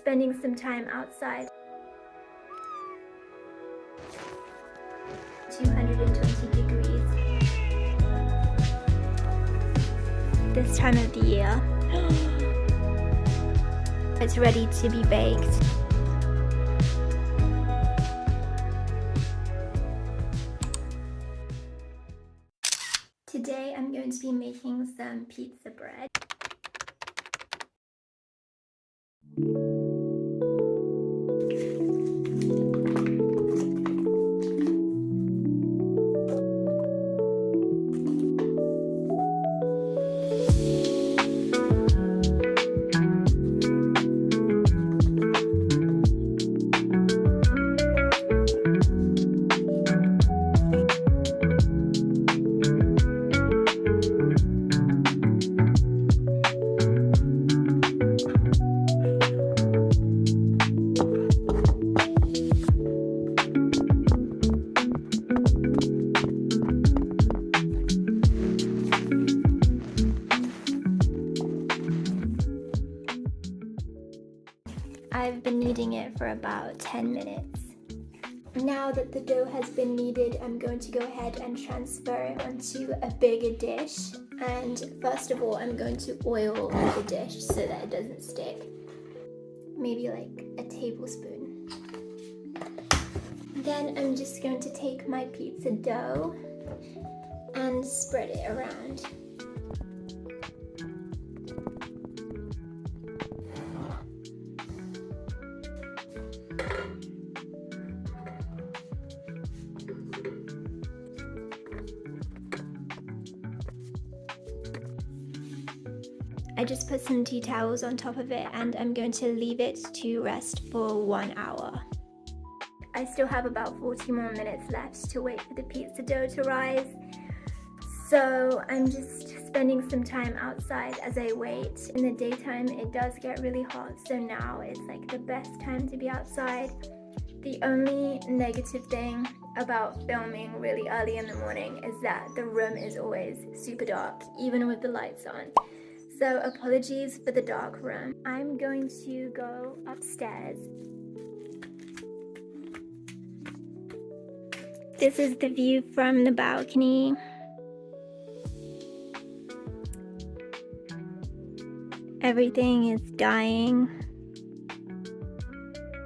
spending some time outside. 220 degrees. This time of the year. It's ready to be baked. Today I'm going to be making some pizza bread. I've been kneading it for about 10 minutes. Now that the dough has been kneaded, I'm going to go ahead and transfer it onto a bigger dish. And first of all, I'm going to oil the dish so that it doesn't stick. Maybe like a tablespoon. Then I'm just going to take my pizza dough and spread it around. I just put some tea towels on top of it and I'm going to leave it to rest for 1 hour. I still have about 40 more minutes left to wait for the pizza dough to rise. So I'm just spending some time outside as I wait. In the daytime it does get really hot, so now it's like the best time to be outside. The only negative thing about filming really early in the morning is that the room is always super dark, even with the lights on. So apologies for the dark room. I'm going to go upstairs. This is the view from the balcony. Everything is dying,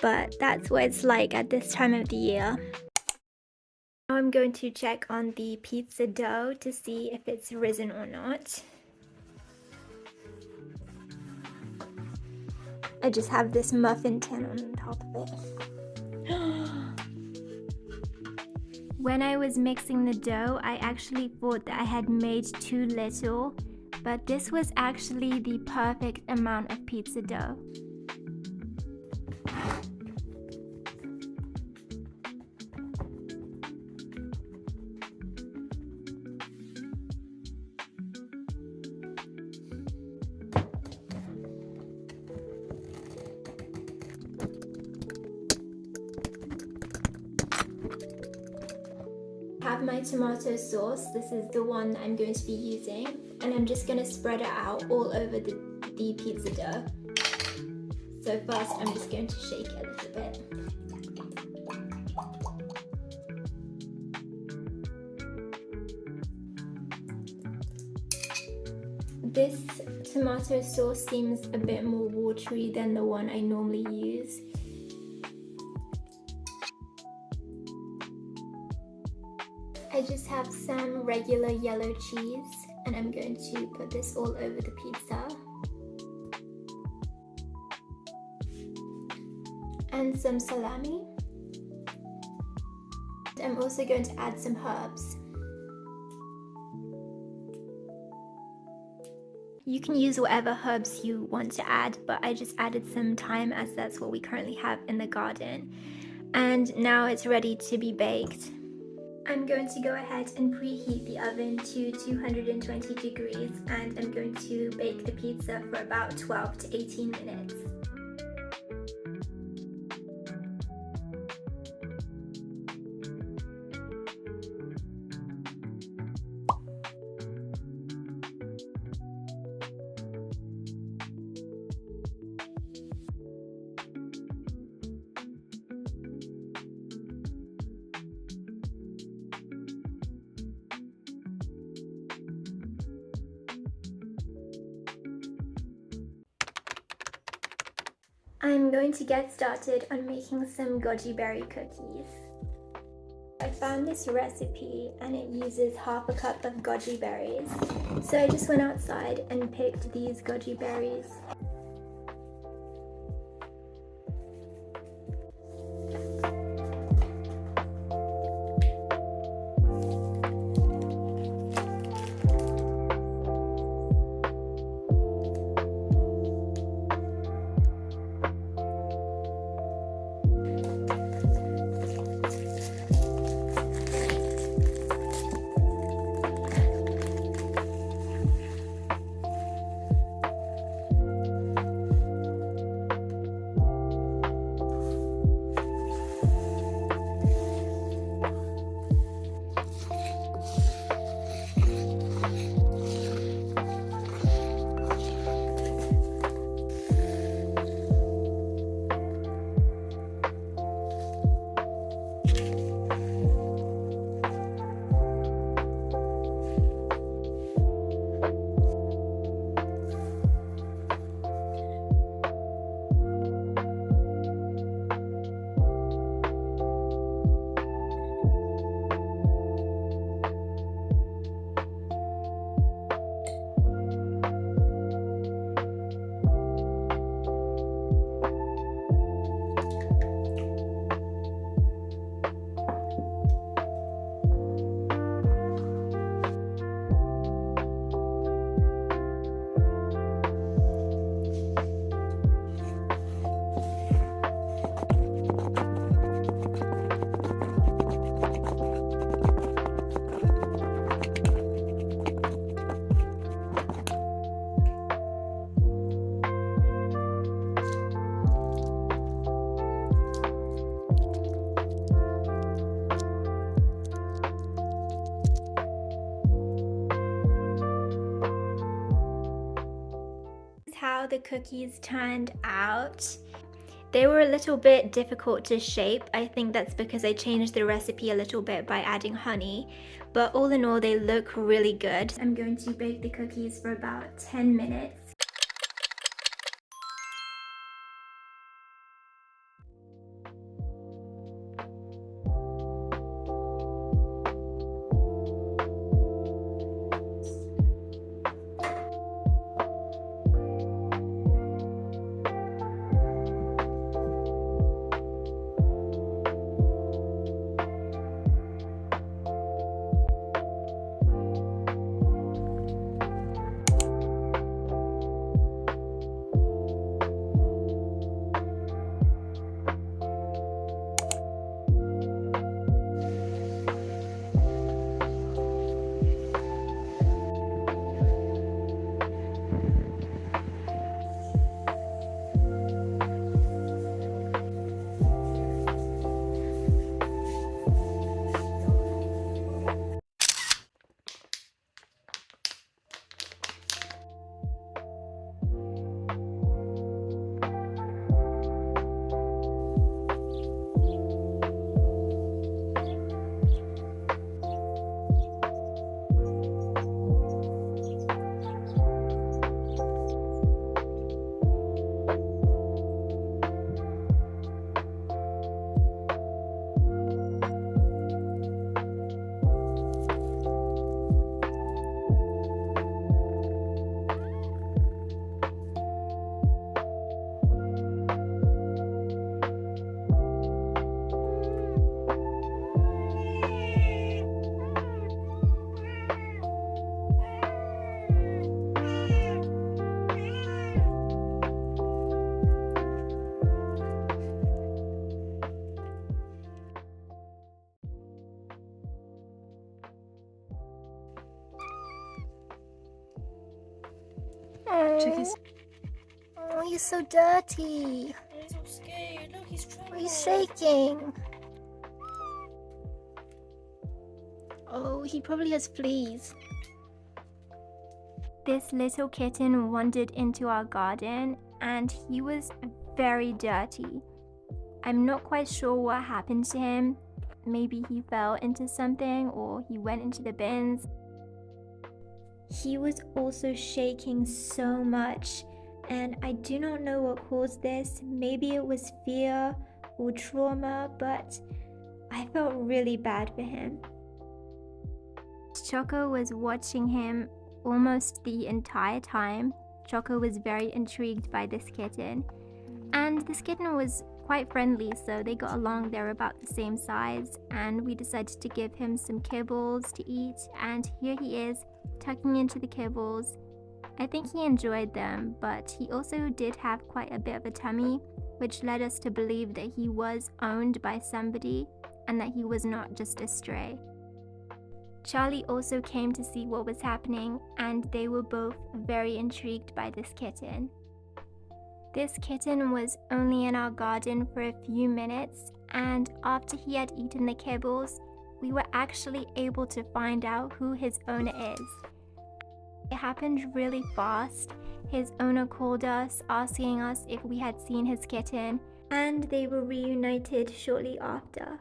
but that's what it's like at this time of the year. Now I'm going to check on the pizza dough to see if it's risen or not. I just have this muffin tin on top of it. When I was mixing the dough, I actually thought that I had made too little, but this was actually the perfect amount of pizza dough. I have my tomato sauce. This is the one that I'm going to be using, and I'm just going to spread it out all over the pizza dough. So first I'm just going to shake it a little bit. This tomato sauce seems a bit more watery than the one I normally use. I just have some regular yellow cheese and I'm going to put this all over the pizza. And some salami. I'm also going to add some herbs. You can use whatever herbs you want to add, but I just added some thyme as that's what we currently have in the garden. And now it's ready to be baked. I'm going to go ahead and preheat the oven to 220 degrees and I'm going to bake the pizza for about 12 to 18 minutes. I'm going to get started on making some goji berry cookies. I found this recipe and it uses half a cup of goji berries. So I just went outside and picked these goji berries. How the cookies turned out. They were a little bit difficult to shape. I think that's because I changed the recipe a little bit by adding honey, but all in all they look really good. I'm going to bake the cookies for about 10 minutes. Oh, he's so dirty. He's all scared. Look, he's trembling. He's shaking. Oh, he probably has fleas. This little kitten wandered into our garden and he was very dirty. I'm not quite sure what happened to him. Maybe he fell into something or he went into the bins. He was also shaking so much and I do not know what caused this. Maybe it was fear or trauma, but I felt really bad for him. Choco was watching him almost the entire time. Choco was very intrigued by this kitten, and this kitten was quite friendly, so they got along. They're about the same size, and we decided to give him some kibbles to eat, and here he is tucking into the kibbles. I think he enjoyed them, but he also did have quite a bit of a tummy, which led us to believe that he was owned by somebody and that he was not just a stray. Charlie also came to see what was happening, and they were both very intrigued by this kitten. This kitten was only in our garden for a few minutes, and after he had eaten the kibbles, we were actually able to find out who his owner is. It happened really fast. His owner called us asking us if we had seen his kitten, and they were reunited shortly after.